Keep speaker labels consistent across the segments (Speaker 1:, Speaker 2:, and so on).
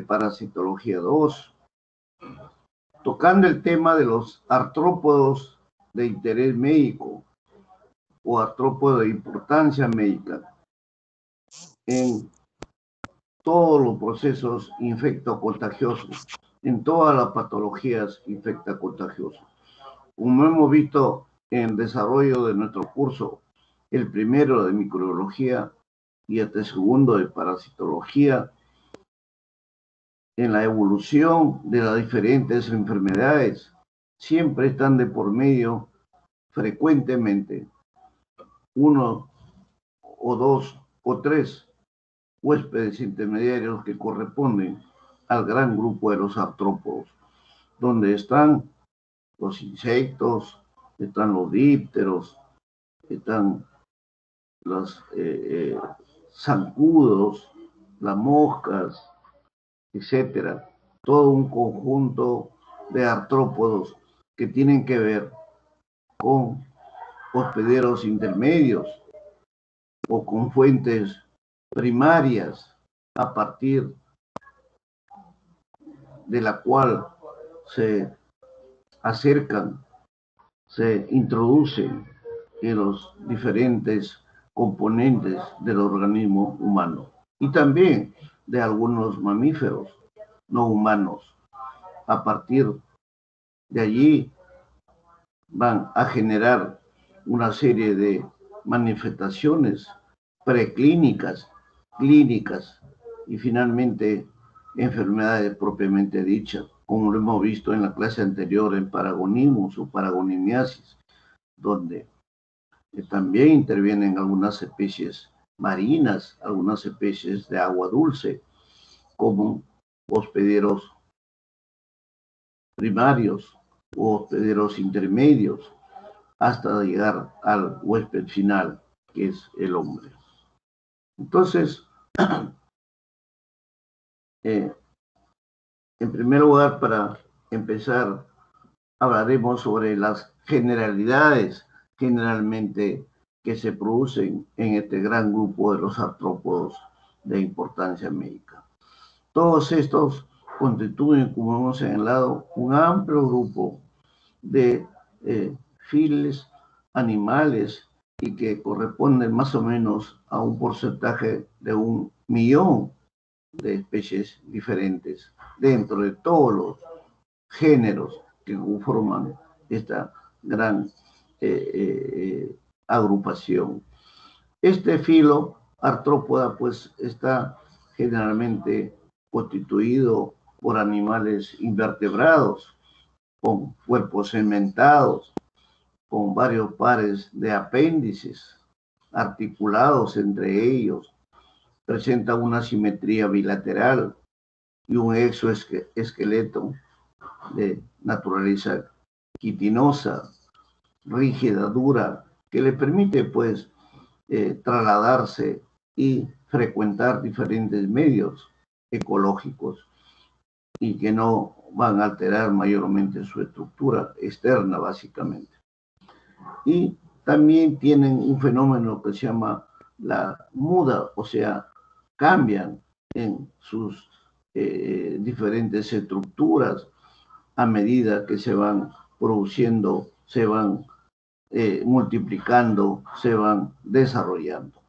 Speaker 1: Parasitología 2, tocando el tema de los artrópodos de interés médico o artrópodos de importancia médica en todos los procesos infectocontagiosos, en todas las patologías infectocontagiosas. Como hemos visto en el desarrollo de nuestro curso, el primero de microbiología y el segundo de parasitología, en la evolución de las diferentes enfermedades, siempre están de por medio frecuentemente uno o dos o tres huéspedes intermediarios que corresponden al gran grupo de los artrópodos, donde están los insectos, están los dípteros, están los zancudos, las moscas, etcétera. Todo un conjunto de artrópodos que tienen que ver con hospederos intermedios o con fuentes primarias a partir de la cual se acercan, se introducen en los diferentes componentes del organismo humano y también de algunos mamíferos no humanos. A partir de allí van a generar una serie de manifestaciones preclínicas, clínicas y finalmente enfermedades propiamente dichas, como lo hemos visto en la clase anterior en Paragonimus o Paragonimiasis, donde también intervienen algunas especies marinas, algunas especies de agua dulce, como hospederos primarios o hospederos intermedios, hasta llegar al huésped final, que es el hombre. Entonces, en primer lugar, para empezar, hablaremos sobre las generalidades generalmente que se producen en este gran grupo de los artrópodos de importancia médica. Todos estos constituyen, como hemos señalado, un amplio grupo de files animales y que corresponden más o menos a un porcentaje de 1 millón de especies diferentes dentro de todos los géneros que conforman esta gran agrupación. Este filo artrópoda pues está generalmente constituido por animales invertebrados con cuerpos segmentados, con varios pares de apéndices articulados entre ellos, presenta una simetría bilateral y un exoesqueleto de naturaleza quitinosa, rígida, dura, que le permite pues trasladarse y frecuentar diferentes medios ecológicos y que no van a alterar mayormente su estructura externa, básicamente. Y también tienen un fenómeno que se llama la muda, o sea, cambian en sus diferentes estructuras a medida que se van produciendo, se van multiplicando, se van desarrollando.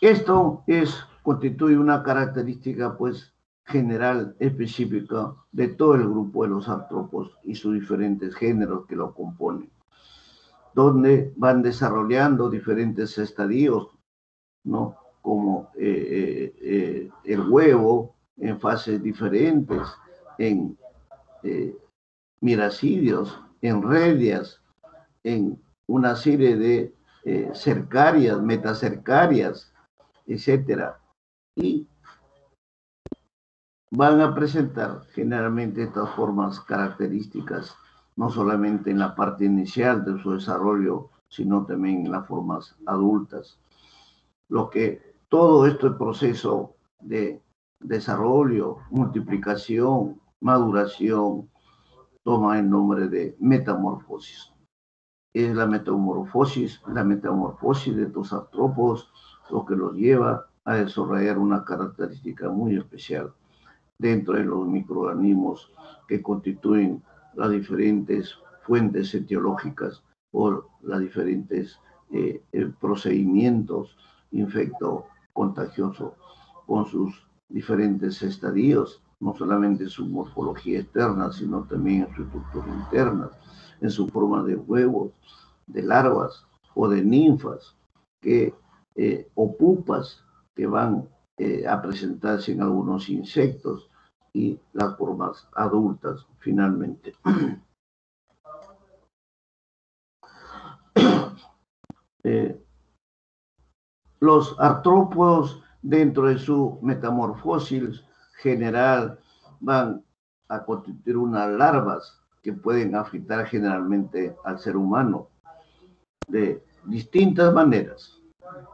Speaker 1: Esto constituye una característica pues general específica de todo el grupo de los artrópodos y sus diferentes géneros que lo componen, donde van desarrollando diferentes estadios, ¿no? Como el huevo en fases diferentes, en miracidios, en redias, en una serie de cercarias, metacercarias, etcétera, y van a presentar generalmente estas formas características, no solamente en la parte inicial de su desarrollo, sino también en las formas adultas. Lo que todo este proceso de desarrollo, multiplicación, maduración, toma el nombre de metamorfosis. Es la metamorfosis de estos artrópodos lo que los lleva a desarrollar una característica muy especial dentro de los microorganismos que constituyen las diferentes fuentes etiológicas o las diferentes procedimientos infecto-contagiosos con sus diferentes estadios, no solamente en su morfología externa, sino también en su estructura interna, en su forma de huevos, de larvas o de ninfas o pupas que van a presentarse en algunos insectos y las formas adultas finalmente. Los artrópodos dentro de su metamorfosis general van a constituir unas larvas que pueden afectar generalmente al ser humano de distintas maneras.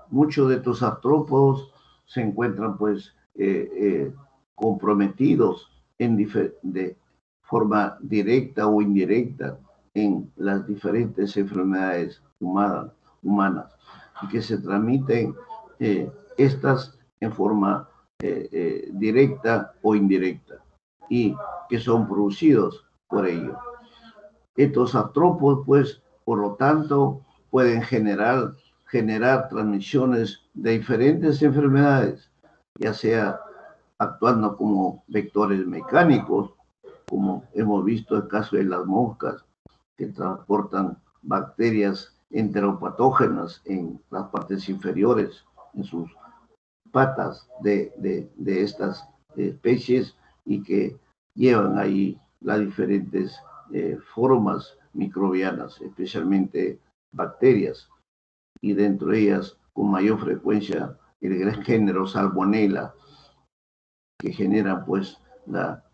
Speaker 1: Muchos de estos artrópodos se encuentran pues comprometidos de forma directa o indirecta en las diferentes enfermedades humanas y que se transmiten estas en forma directa o indirecta y que son producidos por ello. Estos artrópodos, pues, por lo tanto, pueden generar transmisiones de diferentes enfermedades, ya sea actuando como vectores mecánicos, como hemos visto el caso de las moscas, que transportan bacterias enteropatógenas en las partes inferiores, en sus patas de estas especies y que llevan ahí las diferentes formas microbianas, especialmente bacterias, y dentro de ellas con mayor frecuencia el gran género Salmonella, que genera pues la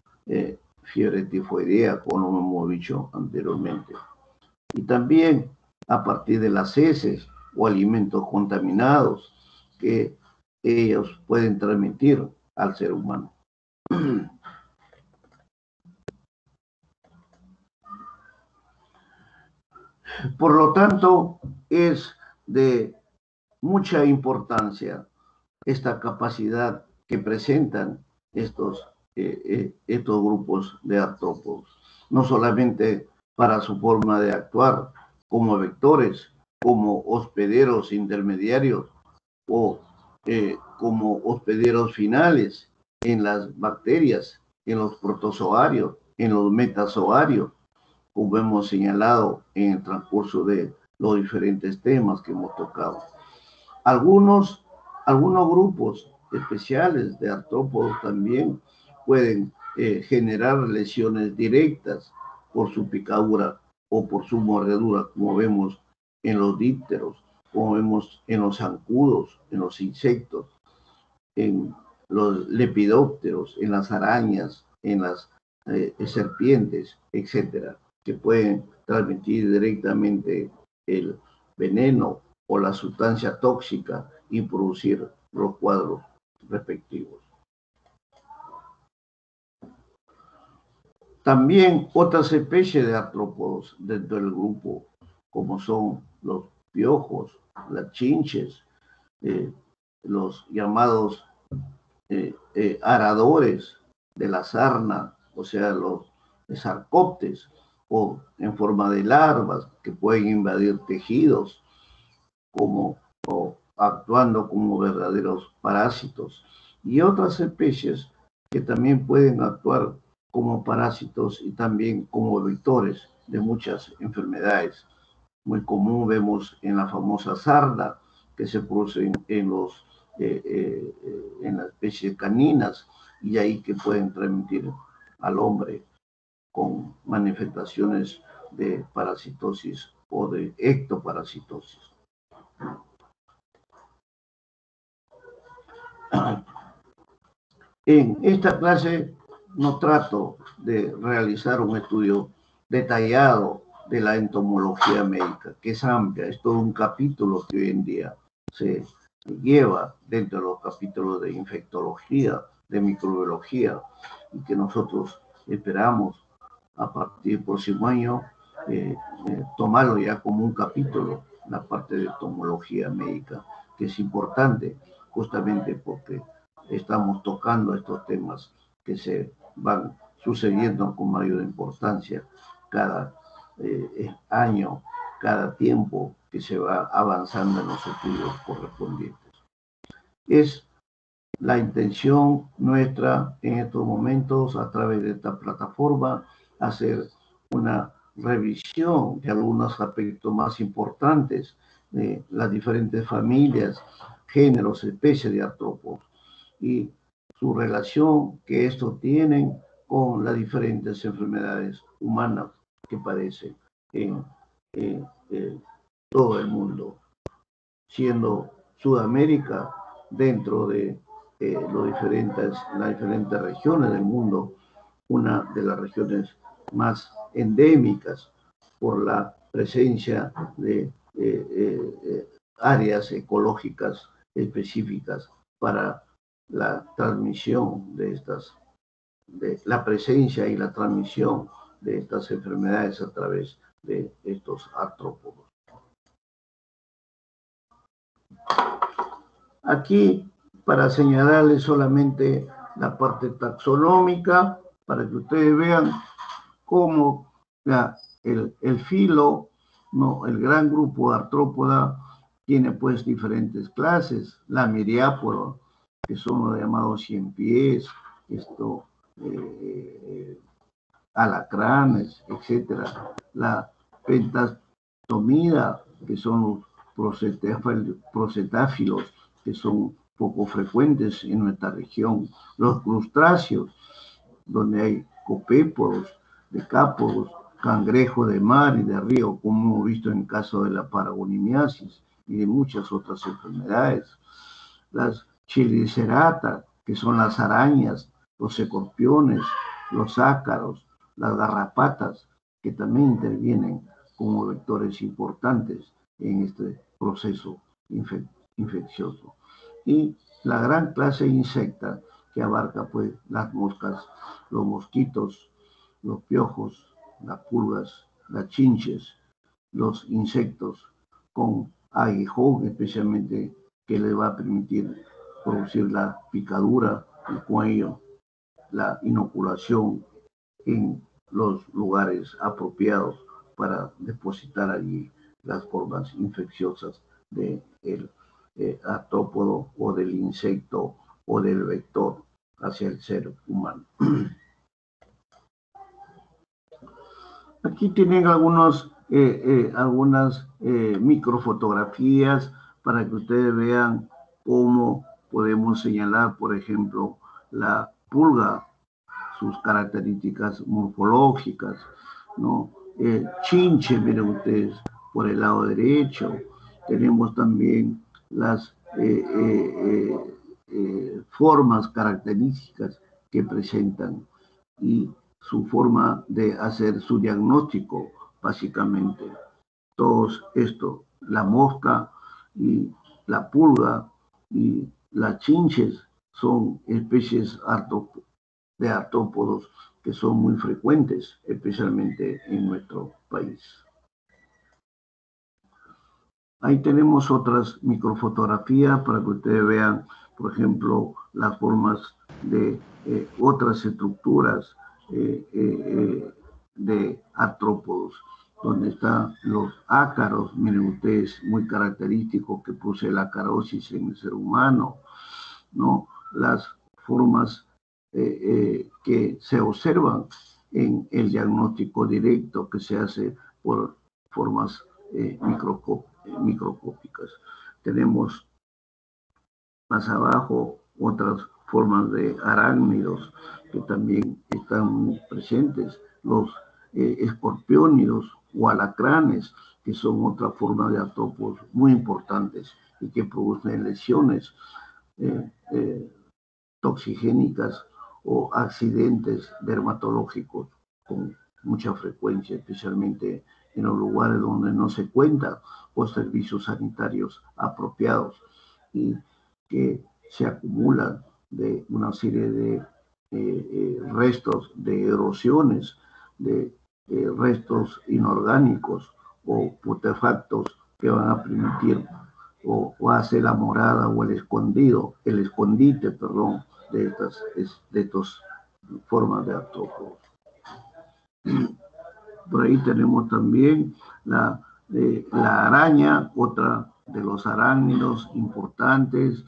Speaker 1: fiebre tifoidea, como hemos dicho anteriormente. Y también a partir de las heces o alimentos contaminados que ellos pueden transmitir al ser humano. Por lo tanto, es de mucha importancia esta capacidad que presentan estos grupos de artrópodos, no solamente para su forma de actuar como vectores, como hospederos intermediarios o como hospederos finales en las bacterias, en los protozoarios, en los metazoarios, como hemos señalado en el transcurso de los diferentes temas que hemos tocado. Algunos grupos especiales de artrópodos también pueden generar lesiones directas por su picadura o por su mordedura, como vemos en los dípteros, como vemos en los zancudos, en los insectos, en los lepidópteros, en las arañas, en las serpientes, etcétera, que pueden transmitir directamente el veneno o la sustancia tóxica y producir los cuadros respectivos. También otras especies de artrópodos dentro del grupo, como son los piojos, las chinches, los llamados aradores de la sarna, o sea, los sarcóptes, o en forma de larvas que pueden invadir tejidos, como o actuando como verdaderos parásitos, y otras especies que también pueden actuar como parásitos y también como vectores de muchas enfermedades. Muy común vemos en la famosa sarna que se produce en las especies caninas y ahí que pueden transmitir al hombre con manifestaciones de parasitosis o de ectoparasitosis. En esta clase no trato de realizar un estudio detallado de la entomología médica, que es amplia, es todo un capítulo que hoy en día se lleva dentro de los capítulos de infectología, de microbiología, y que nosotros esperamos a partir del próximo año tomarlo ya como un capítulo, la parte de entomología médica, que es importante, justamente porque estamos tocando estos temas que se van sucediendo con mayor importancia cada año, cada tiempo que se va avanzando en los estudios correspondientes. Es la intención nuestra en estos momentos, a través de esta plataforma, hacer una revisión de algunos aspectos más importantes de las diferentes familias, géneros, especies de artrópodos y su relación que estos tienen con las diferentes enfermedades humanas que padecen en todo el mundo, siendo Sudamérica dentro de las diferentes regiones del mundo, una de las regiones más endémicas por la presencia de áreas ecológicas específicas para la transmisión de la presencia y la transmisión de estas enfermedades a través de estos artrópodos. Aquí, para señalarles solamente la parte taxonómica, para que ustedes vean cómo el filo, ¿no? El gran grupo de artrópoda tiene pues diferentes clases. La miriápoda, que son los llamados 100 pies, alacranes, etcétera. La pentastomida, que son los procetáfilos, que son poco frecuentes en nuestra región. Los crustáceos, donde hay copépodos, decápodos, cangrejos de mar y de río, como hemos visto en el caso de la paragonimiasis y de muchas otras enfermedades. Las chelicerata, que son las arañas, los escorpiones, los ácaros, las garrapatas, que también intervienen como vectores importantes en este proceso infeccioso. Y la gran clase insecta, que abarca pues las moscas, los mosquitos, los piojos, las pulgas, las chinches, los insectos con aguijón especialmente, que le va a permitir producir la picadura, el cuello, la inoculación en los lugares apropiados para depositar allí las formas infecciosas del artrópodo o del insecto o del vector hacia el ser humano. Aquí tienen algunas microfotografías para que ustedes vean cómo podemos señalar, por ejemplo, la pulga, sus características morfológicas, ¿no? Chinche, miren ustedes, por el lado derecho. Tenemos también las formas características que presentan y su forma de hacer su diagnóstico, básicamente. Todo esto, la mosca y la pulga y las chinches son especies de artrópodos que son muy frecuentes, especialmente en nuestro país. Ahí tenemos otras microfotografías para que ustedes vean, por ejemplo, las formas de otras estructuras de artrópodos, donde están los ácaros, miren ustedes, muy característicos que produce la acarosis en el ser humano, ¿no? Las formas que se observan en el diagnóstico directo que se hace por formas microscópicas. Tenemos más abajo otras formas de arácnidos que también están muy presentes, los escorpiónidos o alacranes, que son otra forma de artrópodos muy importantes y que producen lesiones toxigénicas o accidentes dermatológicos con mucha frecuencia, especialmente en los lugares donde no se cuenta con servicios sanitarios apropiados y que se acumulan de una serie de restos de erosiones, de restos inorgánicos o putrefactos que van a permitir o hace la morada o el escondite, perdón, de estas formas de artrópodos. Por ahí tenemos también la araña, otra de los arácnidos importantes.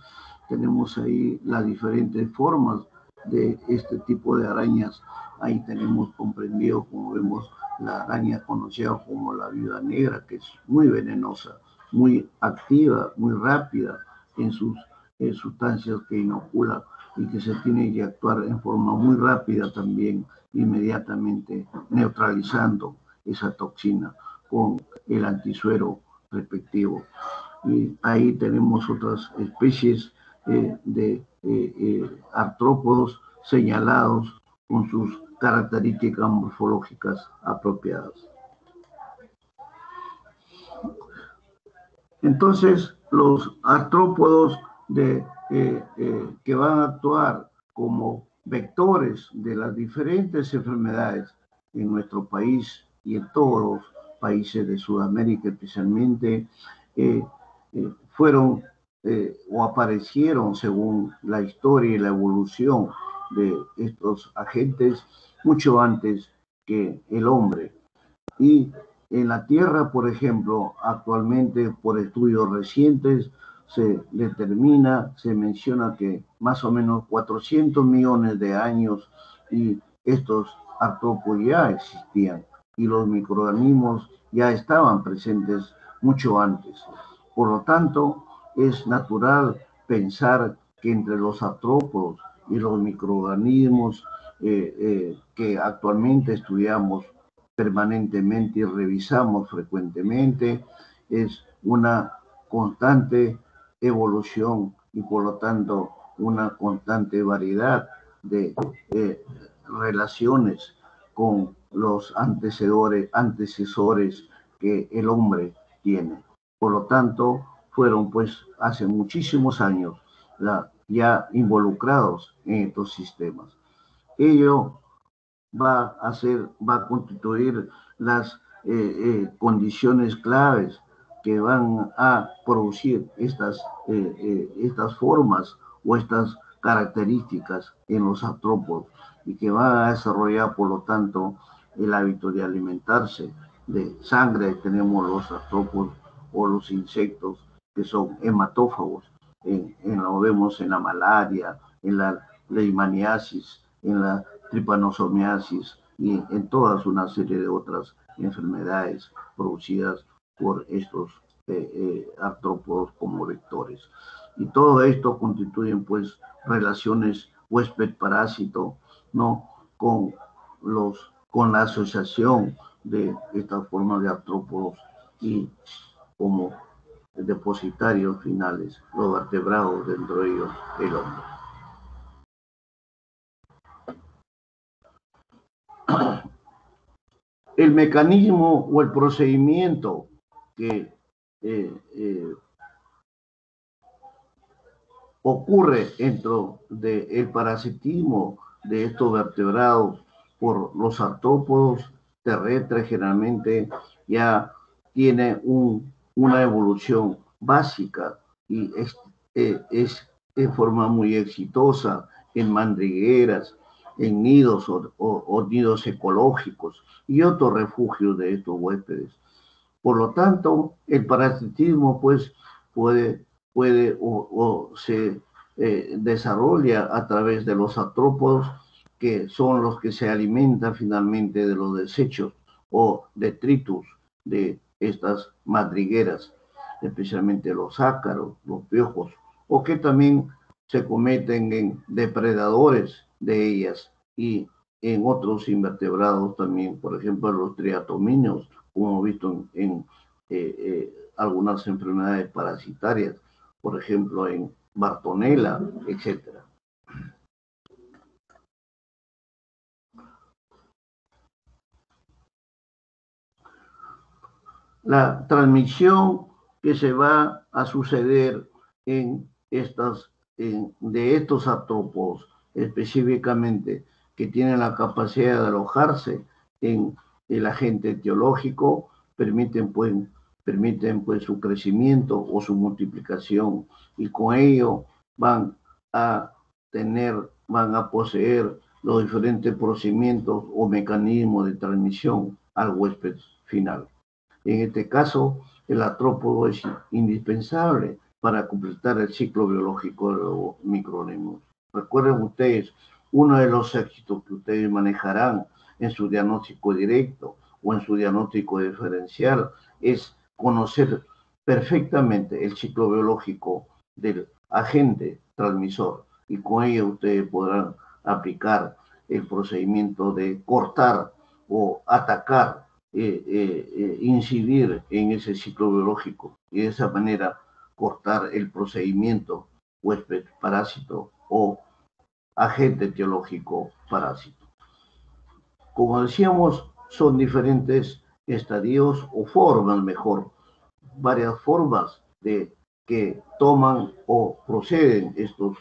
Speaker 1: Tenemos ahí las diferentes formas de este tipo de arañas. Ahí tenemos comprendido, como vemos, la araña conocida como la viuda negra, que es muy venenosa, muy activa, muy rápida en sus sustancias que inocula y que se tiene que actuar en forma muy rápida también, inmediatamente neutralizando esa toxina con el antisuero respectivo. Y ahí tenemos otras especies de artrópodos señalados con sus características morfológicas apropiadas. Entonces, los artrópodos que van a actuar como vectores de las diferentes enfermedades en nuestro país y en todos los países de Sudamérica especialmente, fueron o aparecieron según la historia y la evolución de estos agentes mucho antes que el hombre. Y en la Tierra, por ejemplo, actualmente por estudios recientes se determina, se menciona que más o menos 400 millones de años y estos artrópodos ya existían y los microorganismos ya estaban presentes mucho antes. Por lo tanto, es natural pensar que entre los artrópodos y los microorganismos que actualmente estudiamos permanentemente y revisamos frecuentemente, es una constante evolución y por lo tanto una constante variedad de relaciones con los antecesores que el hombre tiene. Por lo tanto, fueron pues hace muchísimos años ya involucrados en estos sistemas. Ello va a constituir las condiciones claves que van a producir estas formas o estas características en los artrópodos y que van a desarrollar, por lo tanto, el hábito de alimentarse de sangre. Tenemos los artrópodos o los insectos que son hematófagos, lo vemos en la malaria, en la leishmaniasis, en la tripanosomiasis y en todas una serie de otras enfermedades producidas por estos artrópodos como vectores. Y todo esto constituyen pues relaciones huésped-parásito, ¿no? con la asociación de estas formas de artrópodos y como depositarios finales, los vertebrados, dentro de ellos el hombre. El mecanismo o el procedimiento que ocurre dentro del parasitismo de estos vertebrados por los artrópodos terrestres generalmente ya tiene una evolución básica y es de forma muy exitosa en madrigueras, en nidos o nidos ecológicos y otros refugios de estos huéspedes. Por lo tanto, el parasitismo pues puede o se desarrolla a través de los artrópodos, que son los que se alimentan finalmente de los desechos o detritus de estas madrigueras, especialmente los ácaros, los piojos, o que también se cometen en depredadores de ellas y en otros invertebrados también, por ejemplo, los triatomíneos, como hemos visto en algunas enfermedades parasitarias, por ejemplo, en Bartonella, etc. La transmisión que se va a suceder de estos artrópodos, específicamente que tienen la capacidad de alojarse en el agente etiológico, permiten pues, permiten pues su crecimiento o su multiplicación, y con ello van a poseer los diferentes procedimientos o mecanismos de transmisión al huésped final. En este caso, el artrópodo es indispensable para completar el ciclo biológico de los microorganismos. Recuerden ustedes, uno de los éxitos que ustedes manejarán en su diagnóstico directo o en su diagnóstico diferencial es conocer perfectamente el ciclo biológico del agente transmisor, y con ello ustedes podrán aplicar el procedimiento de cortar o atacar, incidir en ese ciclo biológico, y de esa manera cortar el procedimiento huésped parásito o agente etiológico parásito. Como decíamos, son diferentes estadios o formas, mejor, varias formas de que toman o proceden estos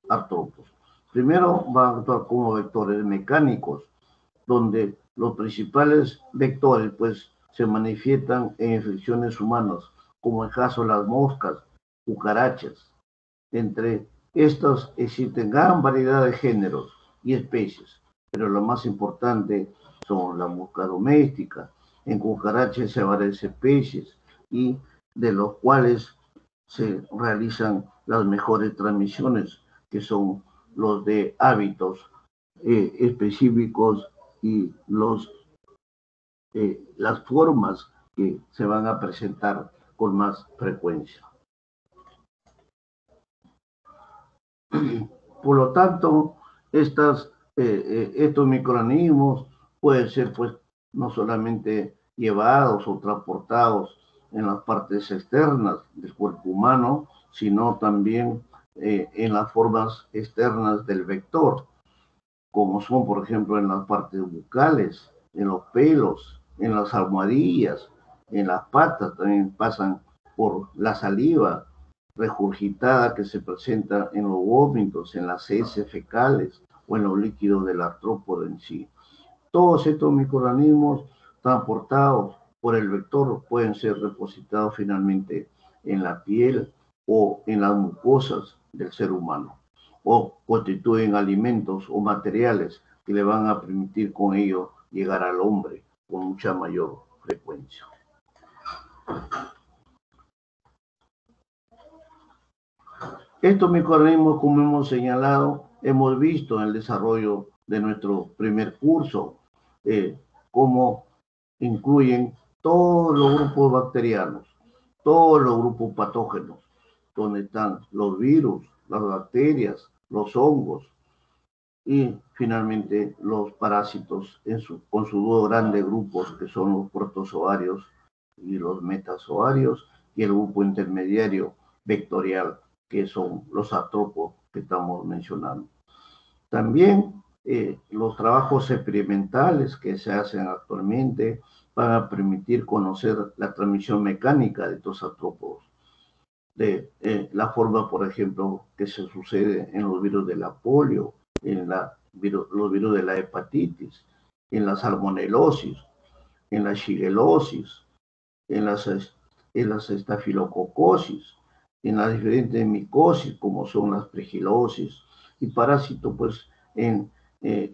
Speaker 1: artrópodos. Primero van a actuar como vectores mecánicos, donde los principales vectores pues se manifiestan en infecciones humanas, como el caso de las moscas, cucarachas. Entre estas existen gran variedad de géneros y especies, pero lo más importante son las moscas domésticas. En cucarachas hay varias especies, y de los cuales se realizan las mejores transmisiones, que son los de hábitos específicos y las formas que se van a presentar con más frecuencia. Por lo tanto, estos microorganismos pueden ser pues no solamente llevados o transportados en las partes externas del cuerpo humano, sino también en las formas externas del vector, como son, por ejemplo, en las partes bucales, en los pelos, en las almohadillas, en las patas, también pasan por la saliva regurgitada que se presenta en los vómitos, en las heces fecales o en los líquidos del artrópodo en sí. Todos estos microorganismos transportados por el vector pueden ser depositados finalmente en la piel o en las mucosas del ser humano, o constituyen alimentos o materiales que le van a permitir con ello llegar al hombre con mucha mayor frecuencia. Estos microorganismos, como hemos señalado, hemos visto en el desarrollo de nuestro primer curso, cómo incluyen todos los grupos bacterianos, todos los grupos patógenos, donde están los virus, las bacterias, los hongos y finalmente los parásitos con sus dos grandes grupos, que son los protozoarios y los metazoarios, y el grupo intermediario vectorial, que son los artrópodos que estamos mencionando. También los trabajos experimentales que se hacen actualmente van a permitir conocer la transmisión mecánica de estos artrópodos, de la forma, por ejemplo, que se sucede en los virus de la polio, en los virus de la hepatitis, en la salmonelosis, en la shigellosis, en las estafilococosis, en las diferentes micosis, como son las pregilosis, y parásitos, pues, en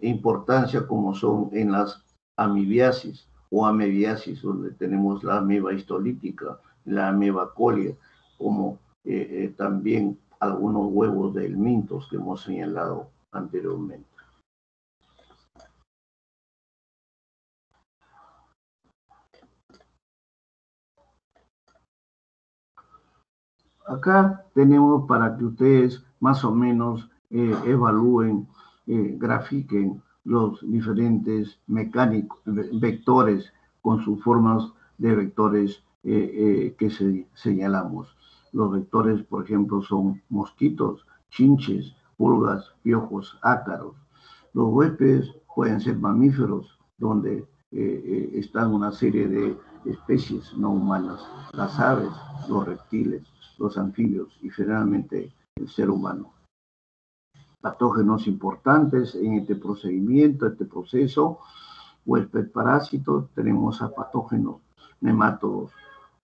Speaker 1: importancia, como son en las amibiasis o amebiasis, donde tenemos la ameba histolítica, la ameba colia, como también algunos huevos de helmintos que hemos señalado anteriormente. Acá tenemos para que ustedes más o menos evalúen, grafiquen los diferentes vectores con sus formas de vectores que señalamos. Los vectores, por ejemplo, son mosquitos, chinches, pulgas, piojos, ácaros. Los huéspedes pueden ser mamíferos, donde están una serie de especies no humanas, las aves, los reptiles, los anfibios y finalmente el ser humano. Patógenos importantes en este procedimiento, este proceso, huésped parásito, tenemos a patógenos nemátodos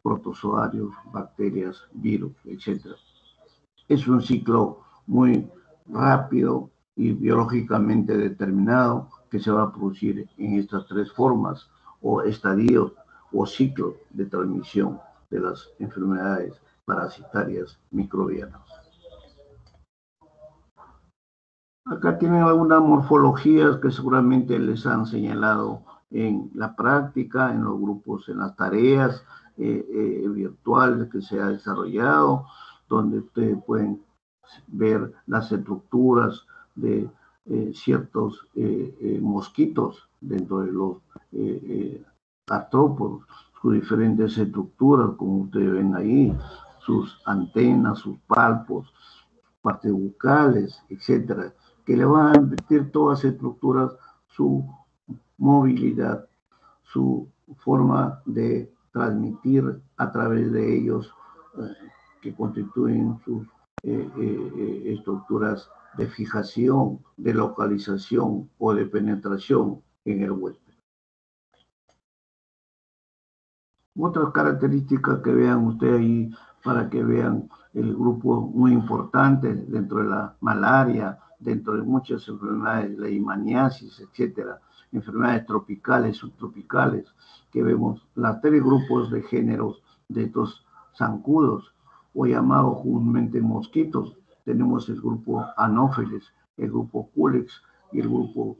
Speaker 1: protozoarios, bacterias, virus, etc. Es un ciclo muy rápido y biológicamente determinado que se va a producir en estas tres formas o estadios o ciclos de transmisión de las enfermedades parasitarias microbianas. Acá tienen algunas morfologías que seguramente les han señalado en la práctica, en los grupos, en las tareas virtuales que se ha desarrollado, donde ustedes pueden ver las estructuras de ciertos mosquitos dentro de los artrópodos, sus diferentes estructuras, como ustedes ven ahí, sus antenas, sus palpos, partes bucales, etcétera, que le van a permitir todas las estructuras su movilidad, su forma de transmitir a través de ellos, que constituyen sus estructuras de fijación, de localización o de penetración en el huésped. Otras características que vean ustedes ahí, para que vean el grupo muy importante dentro de la malaria, dentro de muchas enfermedades, la leishmaniasis, etcétera, enfermedades tropicales, subtropicales, que vemos los tres grupos de géneros de estos zancudos, o llamados comúnmente mosquitos. Tenemos el grupo Anopheles, el grupo Culex y el grupo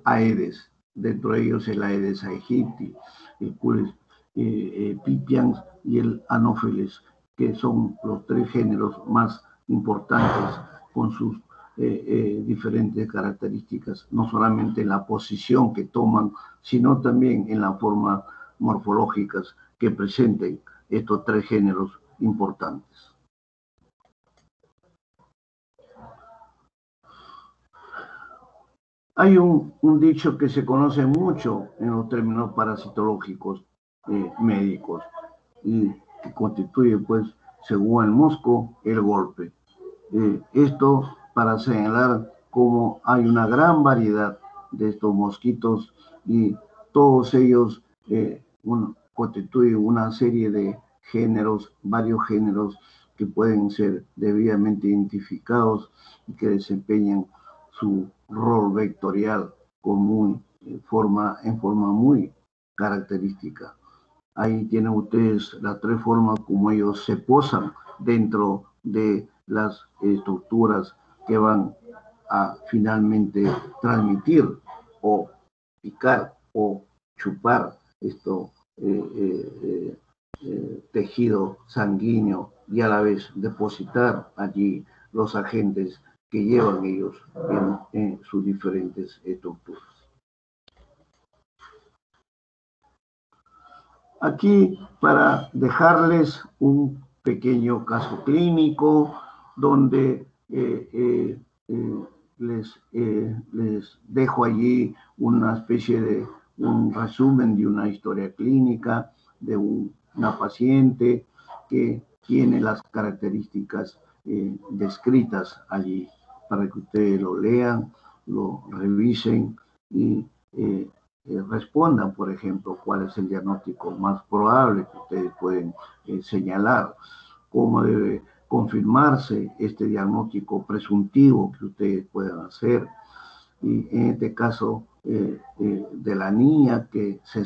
Speaker 1: Aedes. Dentro de ellos el Aedes aegypti, el Culex pipiens y el Anopheles, que son los tres géneros más importantes con sus diferentes características, no solamente en la posición que toman, sino también en las formas morfológicas que presenten estos tres géneros importantes. Hay un dicho que se conoce mucho en los términos parasitológicos médicos y que constituye, pues, según el mosco, el golpe. Esto para señalar cómo hay una gran variedad de estos mosquitos y todos ellos constituyen una serie de géneros, varios géneros que pueden ser debidamente identificados y que desempeñan su rol vectorial en forma muy característica. Ahí tienen ustedes las tres formas como ellos se posan dentro de las estructuras que van a finalmente transmitir o picar o chupar tejido sanguíneo y a la vez depositar allí los agentes que llevan ellos en sus diferentes estructuras. Aquí, para dejarles un pequeño caso clínico donde les dejo allí una especie de un resumen de una historia clínica de una paciente que tiene las características descritas allí, para que ustedes lo lean, lo revisen y respondan, por ejemplo, cuál es el diagnóstico más probable que ustedes pueden señalar, cómo debe confirmarse este diagnóstico presuntivo que ustedes puedan hacer. Y en este caso de la niña que se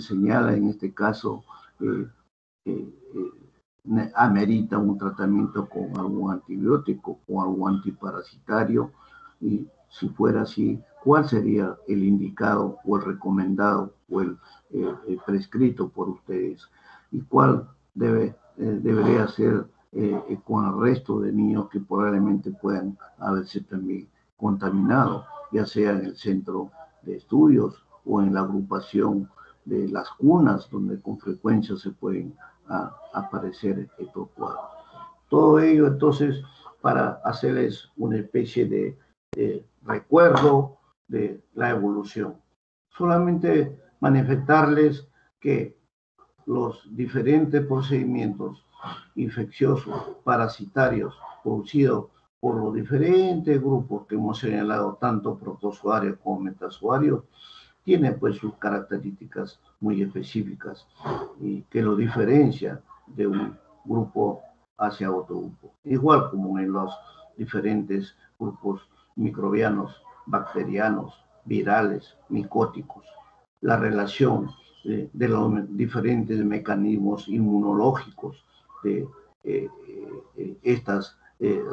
Speaker 1: señala en este caso amerita un tratamiento con algún antibiótico o algún antiparasitario, y si fuera así, ¿cuál sería el indicado o el recomendado o el prescrito por ustedes? ¿Y cuál debería ser con el resto de niños que probablemente puedan haberse también contaminado, ya sea en el centro de estudios o en la agrupación de las cunas, donde con frecuencia se pueden aparecer estos cuadros? Todo ello, entonces, para hacerles una especie de recuerdo de la evolución. Solamente manifestarles que los diferentes procedimientos infecciosos, parasitarios, producidos por los diferentes grupos que hemos señalado, tanto protozoarios como metazoarios, tiene pues sus características muy específicas y que lo diferencia de un grupo hacia otro grupo. Igual como en los diferentes grupos microbianos, bacterianos, virales, micóticos. La relación de los diferentes mecanismos inmunológicos de estas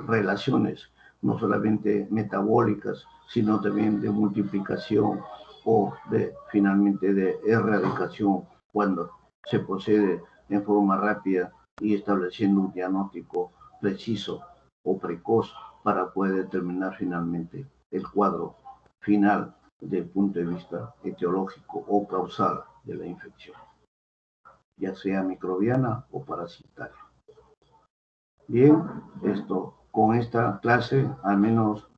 Speaker 1: relaciones, no solamente metabólicas, sino también de multiplicación o finalmente de erradicación cuando se procede en forma rápida y estableciendo un diagnóstico preciso o precoz para poder determinar finalmente el cuadro final desde el punto de vista etiológico o causal de la infección, ya sea microbiana o parasitaria. Bien, con esta clase, al menos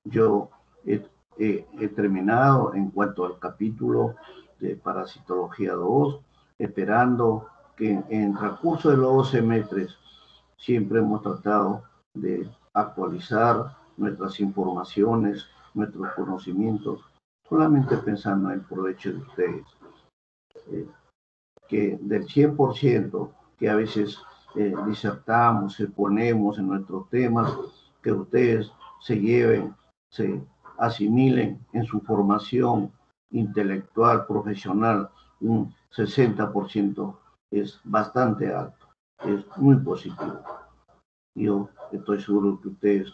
Speaker 1: yo he terminado en cuanto al capítulo de parasitología 2, esperando que en el transcurso de los 12 semestres siempre hemos tratado de actualizar nuestras informaciones, nuestros conocimientos, solamente pensando en el provecho de ustedes. Que del 100% que a veces disertamos, exponemos en nuestros temas, que ustedes se lleven, se asimilen en su formación intelectual, profesional, un 60% es bastante alto, es muy positivo. Yo estoy seguro que ustedes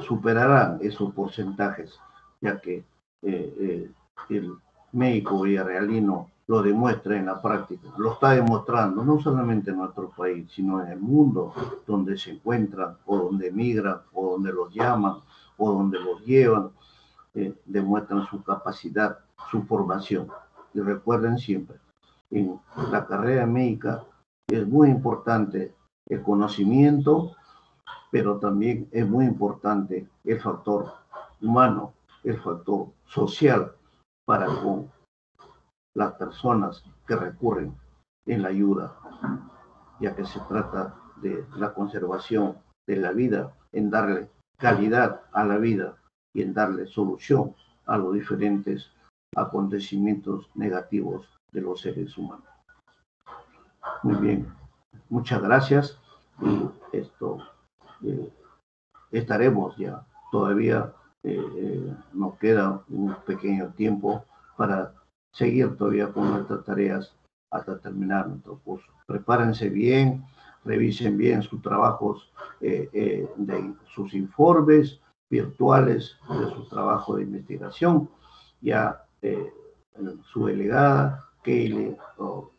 Speaker 1: superarán esos porcentajes, ya que el médico villarrealino lo demuestra en la práctica, lo está demostrando no solamente en nuestro país, sino en el mundo donde se encuentran o donde emigran o donde los llaman o donde los llevan, demuestran su capacidad, su formación. Y recuerden siempre, en la carrera médica es muy importante el conocimiento, pero también es muy importante el factor humano, el factor social para con las personas que recurren en la ayuda, ya que se trata de la conservación de la vida, en darle calidad a la vida y en darle solución a los diferentes acontecimientos negativos de los seres humanos. Muy bien, muchas gracias y estaremos ya. Todavía nos queda un pequeño tiempo para seguir todavía con nuestras tareas hasta terminar nuestro curso. Prepárense bien, revisen bien sus trabajos, de sus informes virtuales, de su trabajo de investigación. Ya su delegada, Keile, o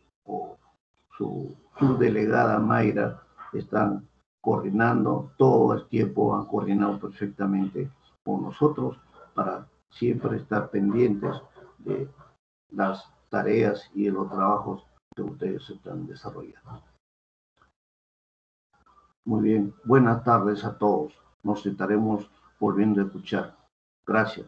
Speaker 1: su delegada Mayra están coordinando, todo el tiempo han coordinado perfectamente con nosotros para siempre estar pendientes de las tareas y de los trabajos que ustedes están desarrollando. Muy bien, buenas tardes a todos. Nos estaremos volviendo a escuchar. Gracias.